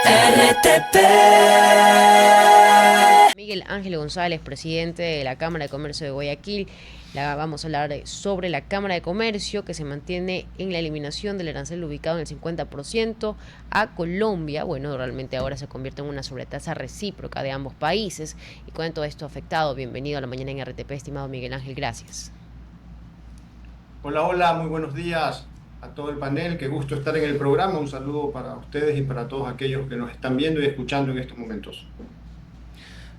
RTP. Miguel Ángel González, presidente de la Cámara de Comercio de Guayaquil. Vamos a hablar sobre la Cámara de Comercio que se mantiene en la eliminación del arancel ubicado en el 50% a Colombia. Bueno, realmente ahora se convierte en una sobretasa recíproca de ambos países. Y con todo esto afectado, bienvenido a la mañana en RTP, estimado Miguel Ángel, gracias. Hola, hola, muy buenos días a todo el panel. Qué gusto estar en el programa. Un saludo para ustedes y para todos aquellos que nos están viendo y escuchando en estos momentos.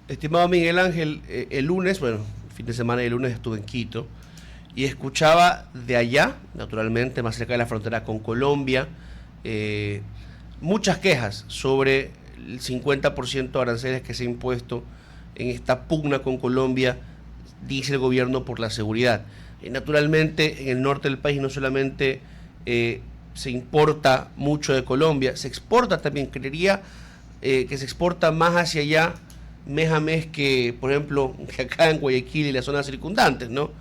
Estimado Miguel Ángel, el lunes, bueno, el fin de semana y el lunes estuve en Quito y escuchaba de allá, naturalmente, más cerca de la frontera con Colombia, muchas quejas sobre el 50% de aranceles que se ha impuesto en esta pugna con Colombia, dice el gobierno, por la seguridad. Y naturalmente, en el norte del país no solamente se importa mucho de Colombia, se exporta también, creería que se exporta más hacia allá mes a mes que, por ejemplo, que acá en Guayaquil y las zonas circundantes, ¿no?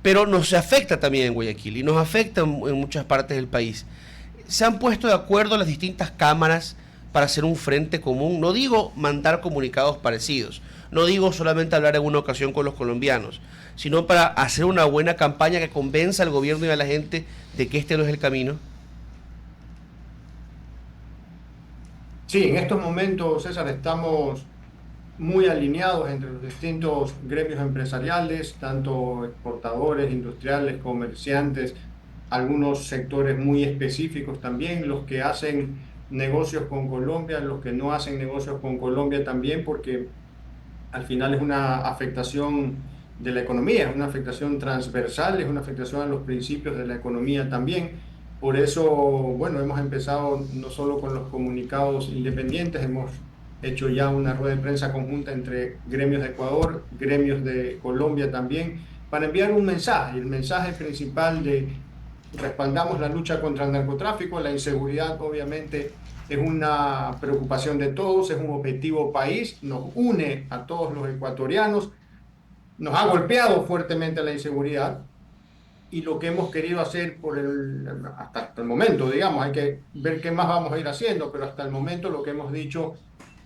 Pero nos afecta también en Guayaquil y nos afecta en muchas partes del país. Se han puesto de acuerdo las distintas cámaras para hacer un frente común. No digo mandar comunicados parecidos, no digo solamente hablar en una ocasión con los colombianos, sino para hacer una buena campaña que convenza al gobierno y a la gente de que este no es el camino. Sí, en estos momentos, César, estamos muy alineados entre los distintos gremios empresariales, tanto exportadores, industriales, comerciantes, algunos sectores muy específicos también, los que hacen negocios con Colombia, los que no hacen negocios con Colombia también, porque al final es una afectación de la economía, es una afectación transversal, es una afectación a los principios de la economía también. Por eso, bueno, hemos empezado no solo con los comunicados independientes, hemos hecho ya una rueda de prensa conjunta entre gremios de Ecuador, gremios de Colombia también, para enviar un mensaje, el mensaje principal de respaldamos la lucha contra el narcotráfico, la inseguridad obviamente es una preocupación de todos, es un objetivo país, nos une a todos los ecuatorianos, nos ha golpeado fuertemente la inseguridad y lo que hemos querido hacer hasta el momento, digamos, hay que ver qué más vamos a ir haciendo, pero hasta el momento lo que hemos dicho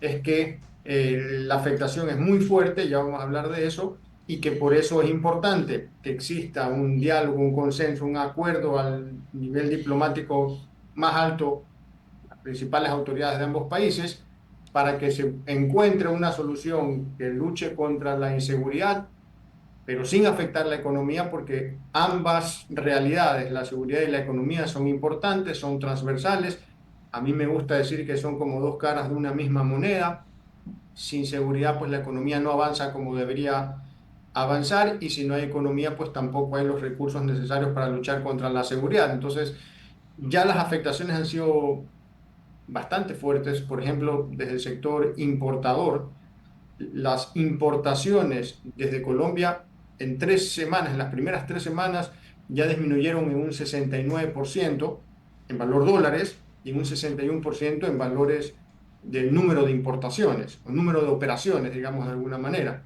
es que la afectación es muy fuerte, ya vamos a hablar de eso, y que por eso es importante que exista un diálogo, un consenso, un acuerdo al nivel diplomático más alto, las principales autoridades de ambos países, para que se encuentre una solución que luche contra la inseguridad pero sin afectar la economía, porque ambas realidades, la seguridad y la economía, son importantes, son transversales. A mí me gusta decir que son como dos caras de una misma moneda. Sin seguridad, pues la economía no avanza como debería avanzar, y si no hay economía, pues tampoco hay los recursos necesarios para luchar contra la seguridad. Entonces, ya las afectaciones han sido bastante fuertes, por ejemplo, desde el sector importador las importaciones desde Colombia en 3 semanas, en las primeras 3 semanas, ya disminuyeron en un 69% en valor dólares y en un 61% en valores del número de importaciones, o número de operaciones, digamos de alguna manera.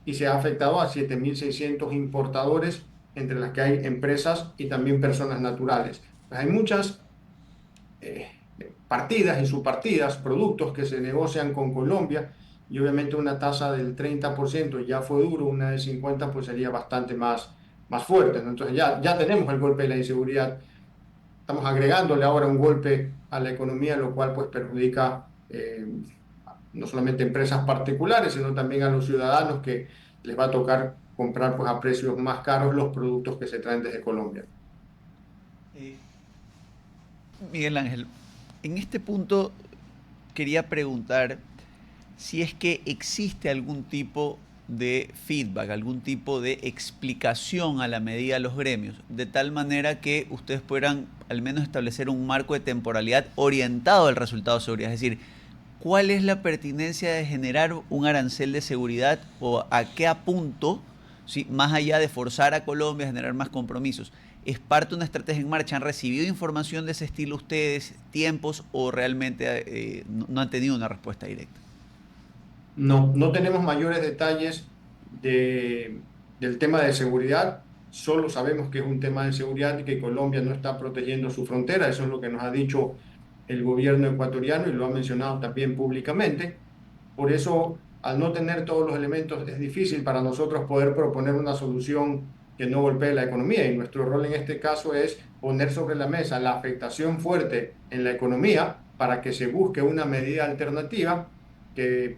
Y se ha afectado a 7.600 importadores, entre las que hay empresas y también personas naturales. Pues hay muchas eh, partidas y subpartidas, productos que se negocian con Colombia, y obviamente una tasa del 30% ya fue duro, una del 50% pues sería bastante más fuerte, ¿no? Entonces ya tenemos el golpe de la inseguridad, estamos agregándole ahora un golpe a la economía, lo cual pues perjudica no solamente empresas particulares, sino también a los ciudadanos que les va a tocar comprar pues a precios más caros los productos que se traen desde Colombia. Eh, Miguel Ángel, en este punto quería preguntar si es que existe algún tipo de feedback, algún tipo de explicación a la medida de los gremios, de tal manera que ustedes puedan al menos establecer un marco de temporalidad orientado al resultado de seguridad. Es decir, ¿cuál es la pertinencia de generar un arancel de seguridad o a qué apunto, ¿sí? Más allá de forzar a Colombia a generar más compromisos? ¿Es parte de una estrategia en marcha? ¿Han recibido información de ese estilo ustedes, tiempos, o realmente no han tenido una respuesta directa? No tenemos mayores detalles del tema de seguridad, solo sabemos que es un tema de seguridad y que Colombia no está protegiendo su frontera, eso es lo que nos ha dicho el gobierno ecuatoriano y lo ha mencionado también públicamente. Por eso, al no tener todos los elementos, es difícil para nosotros poder proponer una solución que no golpee la economía. Y nuestro rol en este caso es poner sobre la mesa la afectación fuerte en la economía para que se busque una medida alternativa que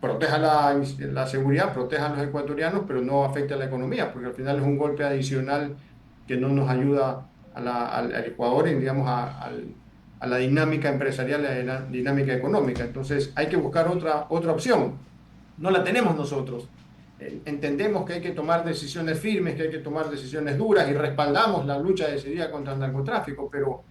proteja la seguridad, proteja a los ecuatorianos, pero no afecte a la economía, porque al final es un golpe adicional que no nos ayuda al Ecuador y, digamos, a la dinámica empresarial, a la dinámica económica. Entonces hay que buscar otra opción. No la tenemos nosotros. Entendemos que hay que tomar decisiones firmes, que hay que tomar decisiones duras y respaldamos la lucha decidida contra el narcotráfico, pero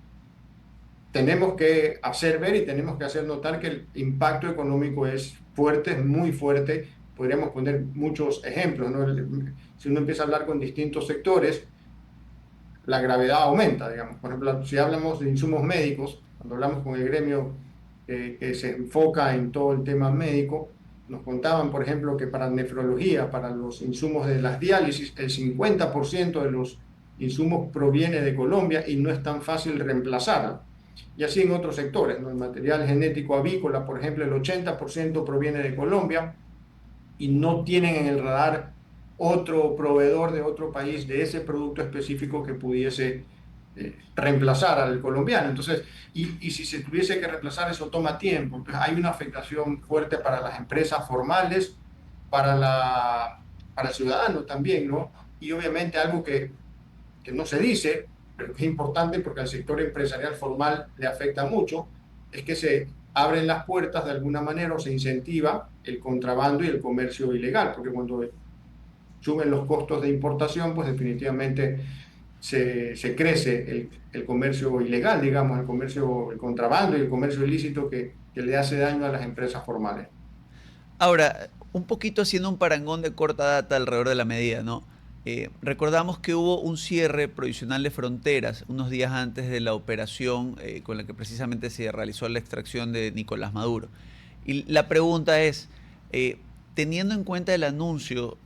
tenemos que hacer ver y tenemos que hacer notar que el impacto económico es fuerte, es muy fuerte. Podríamos poner muchos ejemplos, ¿no? Si uno empieza a hablar con distintos sectores, la gravedad aumenta, digamos. Por ejemplo, si hablamos de insumos médicos, cuando hablamos con el gremio que se enfoca en todo el tema médico, nos contaban, por ejemplo, que para nefrología, para los insumos de las diálisis, el 50% de los insumos proviene de Colombia y no es tan fácil reemplazarlo. Y así en otros sectores, ¿no? El material genético avícola, por ejemplo, el 80% proviene de Colombia y no tienen en el radar otro proveedor de otro país de ese producto específico que pudiese reemplazar al colombiano. Entonces, y si se tuviese que reemplazar, eso toma tiempo. Entonces, hay una afectación fuerte para las empresas formales, para el ciudadano también, ¿no? Y obviamente algo que no se dice, pero que es importante porque al sector empresarial formal le afecta mucho, es que se abren las puertas de alguna manera o se incentiva el contrabando y el comercio ilegal, porque cuando suben los costos de importación, pues definitivamente se crece el comercio ilegal, digamos, el contrabando y el comercio ilícito que le hace daño a las empresas formales. Ahora, un poquito haciendo un parangón de corta data alrededor de la medida, ¿no? Recordamos que hubo un cierre provisional de fronteras unos días antes de la operación con la que precisamente se realizó la extracción de Nicolás Maduro. Y la pregunta es, teniendo en cuenta el anuncio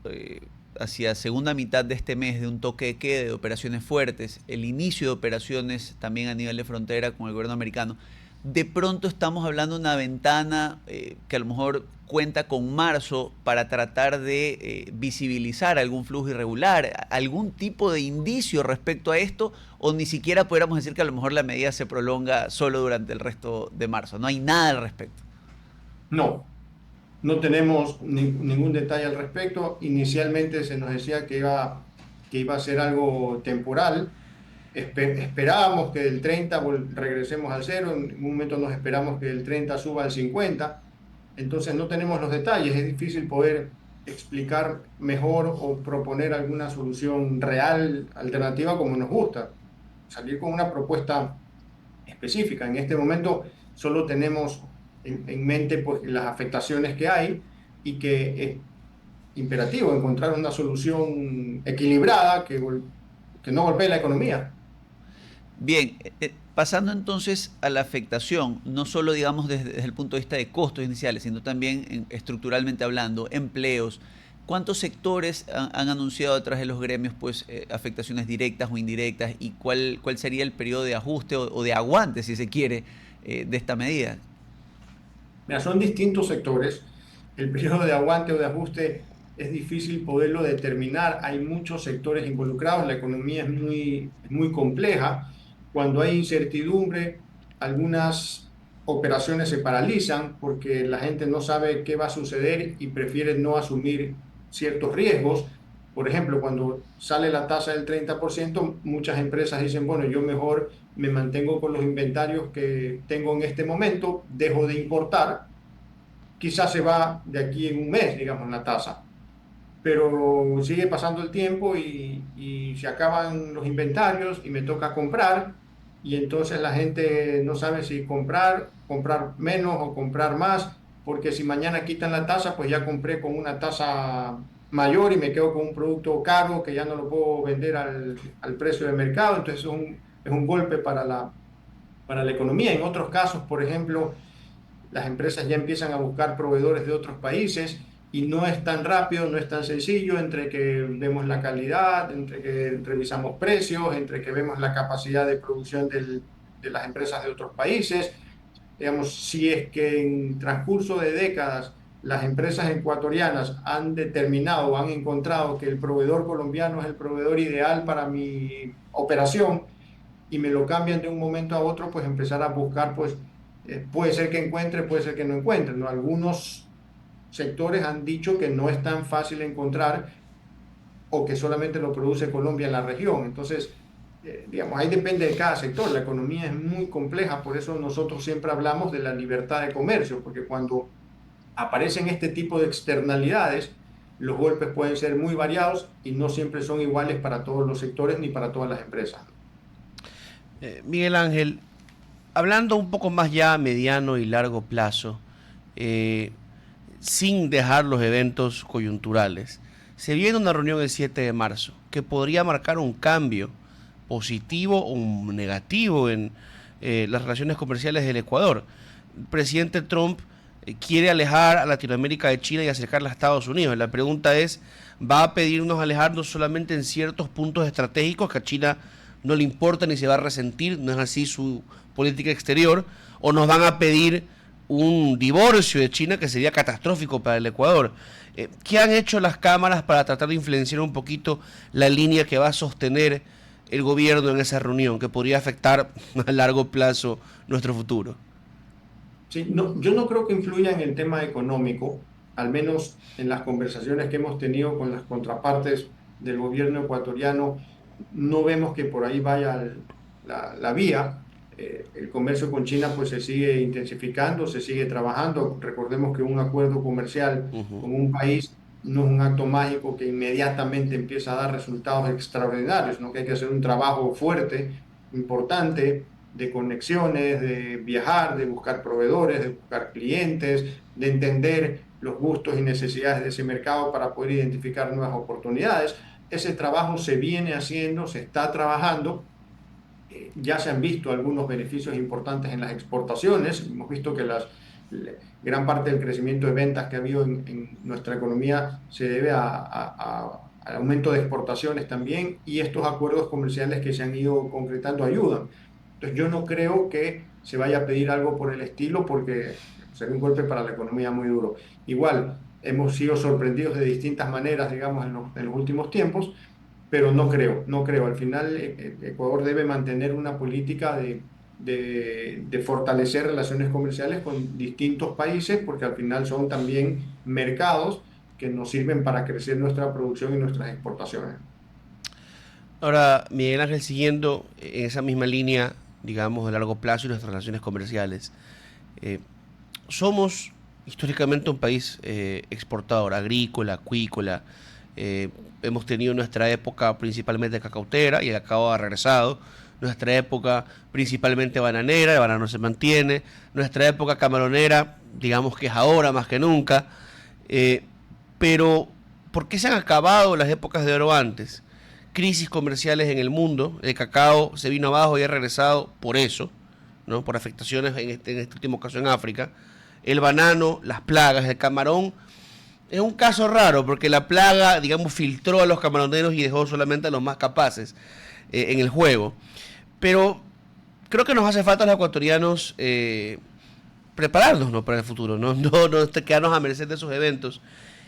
hacia segunda mitad de este mes de un toque de queda, de operaciones fuertes, el inicio de operaciones también a nivel de frontera con el gobierno americano, de pronto estamos hablando de una ventana que a lo mejor cuenta con marzo para tratar de visibilizar algún flujo irregular, algún tipo de indicio respecto a esto, o ni siquiera podríamos decir que a lo mejor la medida se prolonga solo durante el resto de marzo. No hay nada al respecto. No, no tenemos ningún detalle al respecto. Inicialmente se nos decía que iba a ser algo temporal. Esperábamos que del 30 regresemos al cero, en un momento nos esperamos que del 30 suba al 50, entonces no tenemos los detalles, es difícil poder explicar mejor o proponer alguna solución real, alternativa como nos gusta, salir con una propuesta específica. En este momento solo tenemos en mente pues, las afectaciones que hay y que es imperativo encontrar una solución equilibrada que no golpee la economía. Bien, pasando entonces a la afectación, no solo digamos desde el punto de vista de costos iniciales, sino también estructuralmente hablando, empleos. ¿Cuántos sectores han anunciado a través de los gremios pues, afectaciones directas o indirectas? ¿Y cuál sería el periodo de ajuste o de aguante, si se quiere, de esta medida? Mira, son distintos sectores. El periodo de aguante o de ajuste es difícil poderlo determinar. Hay muchos sectores involucrados, la economía es muy compleja. Cuando hay incertidumbre, algunas operaciones se paralizan porque la gente no sabe qué va a suceder y prefiere no asumir ciertos riesgos. Por ejemplo, cuando sale la tasa del 30%, muchas empresas dicen, bueno, yo mejor me mantengo con los inventarios que tengo en este momento, dejo de importar, quizás se va de aquí en un mes, digamos, la tasa. Pero sigue pasando el tiempo y se acaban los inventarios y me toca comprar y entonces la gente no sabe si comprar menos o comprar más, porque si mañana quitan la tasa, pues ya compré con una tasa mayor y me quedo con un producto caro que ya no lo puedo vender al precio de mercado, entonces es un golpe para la economía. En otros casos, por ejemplo, las empresas ya empiezan a buscar proveedores de otros países y no es tan rápido, no es tan sencillo entre que vemos la calidad, entre que revisamos precios, entre que vemos la capacidad de producción de las empresas de otros países. Digamos, si es que en transcurso de décadas las empresas ecuatorianas han determinado o han encontrado que el proveedor colombiano es el proveedor ideal para mi operación y me lo cambian de un momento a otro, pues empezar a buscar, pues puede ser que encuentre, puede ser que no encuentre, ¿no? Algunos sectores han dicho que no es tan fácil encontrar o que solamente lo produce Colombia en la región. Entonces, digamos, ahí depende de cada sector. La economía es muy compleja, por eso nosotros siempre hablamos de la libertad de comercio, porque cuando aparecen este tipo de externalidades, los golpes pueden ser muy variados y no siempre son iguales para todos los sectores ni para todas las empresas. Miguel Ángel, hablando un poco más ya a mediano y largo plazo, sin dejar los eventos coyunturales, se viene una reunión el 7 de marzo que podría marcar un cambio positivo o un negativo en las relaciones comerciales del Ecuador. El presidente Trump quiere alejar a Latinoamérica de China y acercarla a Estados Unidos. La pregunta es, ¿va a pedirnos alejarnos solamente en ciertos puntos estratégicos que a China no le importa ni se va a resentir, no es así su política exterior, o nos van a pedir un divorcio de China que sería catastrófico para el Ecuador? ¿Qué han hecho las cámaras para tratar de influenciar un poquito la línea que va a sostener el gobierno en esa reunión, que podría afectar a largo plazo nuestro futuro? Sí, no, yo no creo que influya en el tema económico, al menos en las conversaciones que hemos tenido con las contrapartes del gobierno ecuatoriano, no vemos que por ahí vaya la vía. El comercio con China pues se sigue intensificando, se sigue trabajando. Recordemos que un acuerdo comercial con un país no es un acto mágico que inmediatamente empieza a dar resultados extraordinarios, ¿no? Que hay que hacer un trabajo fuerte, importante, de conexiones, de viajar, de buscar proveedores, de buscar clientes, de entender los gustos y necesidades de ese mercado para poder identificar nuevas oportunidades. Ese trabajo se viene haciendo, se está trabajando. Ya se han visto algunos beneficios importantes en las exportaciones. Hemos visto que gran parte del crecimiento de ventas que ha habido en nuestra economía se debe al aumento de exportaciones también, y estos acuerdos comerciales que se han ido concretando ayudan. Entonces yo no creo que se vaya a pedir algo por el estilo, porque sería un golpe para la economía muy duro. Igual, hemos sido sorprendidos de distintas maneras, digamos, en los últimos tiempos, pero no creo. Al final, Ecuador debe mantener una política de fortalecer relaciones comerciales con distintos países, porque al final son también mercados que nos sirven para crecer nuestra producción y nuestras exportaciones. Ahora, Miguel Ángel, siguiendo en esa misma línea, digamos, de largo plazo y nuestras relaciones comerciales, somos históricamente un país exportador, agrícola, acuícola. Hemos tenido nuestra época principalmente cacautera y el cacao ha regresado. Nuestra época principalmente bananera, el banano se mantiene. Nuestra época camaronera, digamos que es ahora más que nunca. Pero, ¿por qué se han acabado las épocas de oro antes? Crisis comerciales en el mundo, el cacao se vino abajo y ha regresado por eso, ¿no? Por afectaciones en este último caso en África. El banano, las plagas, el camarón, es un caso raro porque la plaga, digamos, filtró a los camaroneros y dejó solamente a los más capaces en el juego. Pero creo que nos hace falta a los ecuatorianos prepararnos, ¿no?, para el futuro, no quedarnos a merced de esos eventos.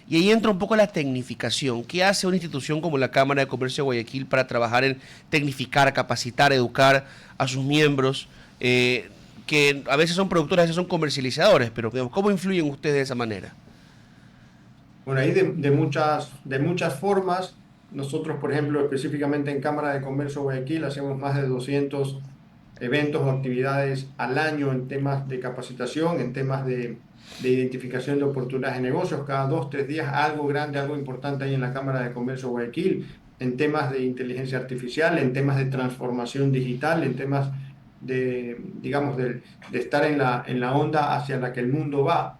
Y ahí entra un poco la tecnificación. ¿Qué hace una institución como la Cámara de Comercio de Guayaquil para trabajar en tecnificar, capacitar, educar a sus miembros, que a veces son productores, a veces son comercializadores, pero digamos, ¿cómo influyen ustedes de esa manera? Bueno, ahí de muchas formas. Nosotros, por ejemplo, específicamente en Cámara de Comercio Guayaquil, hacemos más de 200 eventos o actividades al año en temas de capacitación, en temas de identificación de oportunidades de negocios. Cada 2, 3 días algo grande, algo importante hay en la Cámara de Comercio Guayaquil, en temas de inteligencia artificial, en temas de transformación digital, en temas digamos, de estar en la onda hacia la que el mundo va.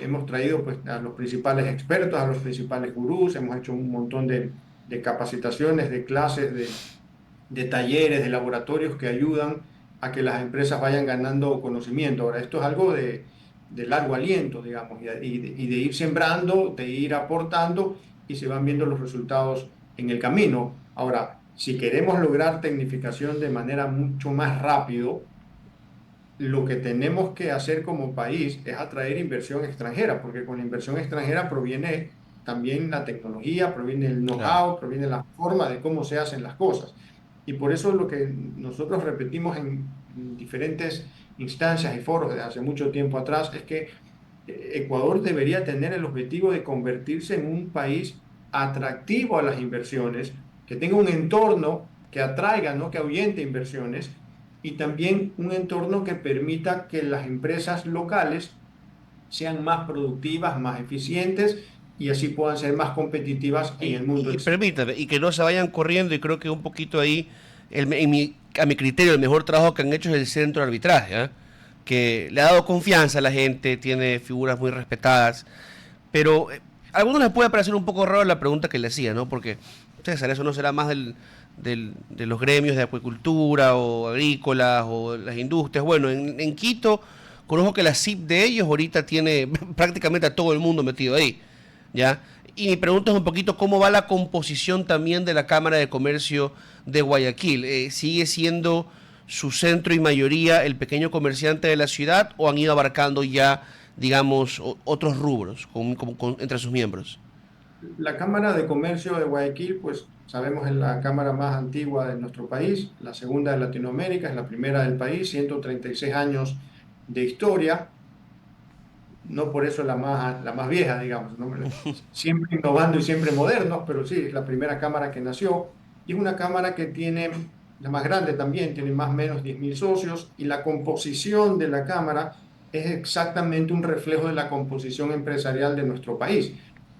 Hemos traído pues a los principales expertos, a los principales gurús, hemos hecho un montón de capacitaciones, de clases, de talleres, de laboratorios que ayudan a que las empresas vayan ganando conocimiento. Ahora, esto es algo de largo aliento, digamos, y de ir sembrando, de ir aportando, y se van viendo los resultados en el camino. Ahora, Si queremos lograr tecnificación de manera mucho más rápido, lo que tenemos que hacer como país es atraer inversión extranjera, porque con la inversión extranjera proviene también la tecnología, proviene el Claro. know-how, proviene la forma de cómo se hacen las cosas. Y por eso lo que nosotros repetimos en diferentes instancias y foros desde hace mucho tiempo atrás es que Ecuador debería tener el objetivo de convertirse en un país atractivo a las inversiones, que tenga un entorno que atraiga, no que ahuyente inversiones, y también un entorno que permita que las empresas locales sean más productivas, más eficientes y así puedan ser más competitivas en el mundo Y exterior. permítame, y que no se vayan corriendo, y creo que un poquito ahí, a mi criterio, el mejor trabajo que han hecho es el centro de arbitraje, ¿ah? Que le ha dado confianza a la gente, tiene figuras muy respetadas, pero a algunos les puede parecer un poco raro la pregunta que le hacía, ¿no? Porque, César, eso no será más de los gremios de acuicultura o agrícolas o las industrias. Bueno, en Quito conozco que la CIP de ellos ahorita tiene prácticamente a todo el mundo metido ahí, ¿ya? Y mi pregunta es un poquito cómo va la composición también de la Cámara de Comercio de Guayaquil. ¿Sigue siendo su centro y mayoría el pequeño comerciante de la ciudad o han ido abarcando ya, digamos, otros rubros entre sus miembros? La Cámara de Comercio de Guayaquil, pues sabemos es la cámara más antigua de nuestro país, la segunda de Latinoamérica, es la primera del país, 136 años de historia, no por eso la más vieja, digamos, ¿no? Siempre innovando y siempre modernos, pero sí, es la primera cámara que nació y es una cámara que tiene, la más grande también, tiene más o menos 10.000 socios y la composición de la cámara es exactamente un reflejo de la composición empresarial de nuestro país.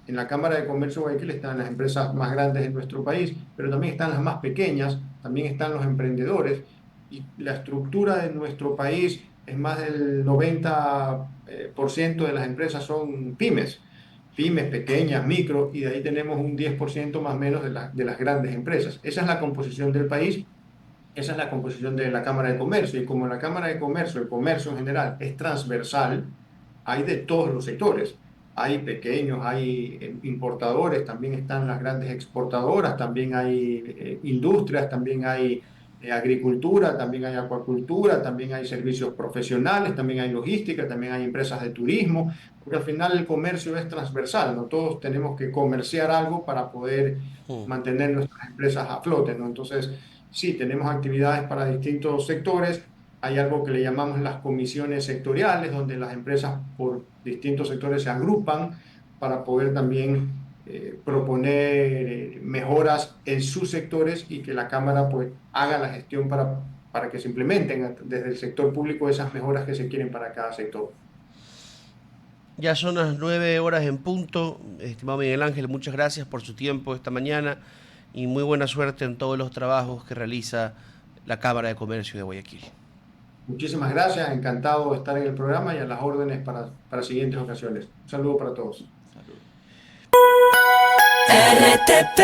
En la Cámara de Comercio de Guayaquil están las empresas más grandes de nuestro país, pero también están las más pequeñas, también están los emprendedores y la estructura de nuestro país es más del 90% de las empresas son pymes, pymes pequeñas, micro, y de ahí tenemos un 10% más o menos de las grandes empresas. Esa es la composición del país, esa es la composición de la Cámara de Comercio, y como la Cámara de Comercio, el comercio en general es transversal, hay de todos los sectores. Hay pequeños, hay importadores, también están las grandes exportadoras, también hay industrias, también hay agricultura, también hay acuacultura, también hay servicios profesionales, también hay logística, también hay empresas de turismo, porque al final el comercio es transversal, ¿no? Todos tenemos que comerciar algo para poder Mm. mantener nuestras empresas a flote, ¿no? Entonces, sí, tenemos actividades para distintos sectores. Hay algo que le llamamos las comisiones sectoriales, donde las empresas por distintos sectores se agrupan para poder también proponer mejoras en sus sectores y que la Cámara pues haga la gestión para que se implementen desde el sector público esas mejoras que se quieren para cada sector. Ya son las 9 horas en punto. Estimado Miguel Ángel, muchas gracias por su tiempo esta mañana y muy buena suerte en todos los trabajos que realiza la Cámara de Comercio de Guayaquil. Muchísimas gracias, encantado de estar en el programa y a las órdenes para siguientes ocasiones. Un saludo para todos. Salud. RTP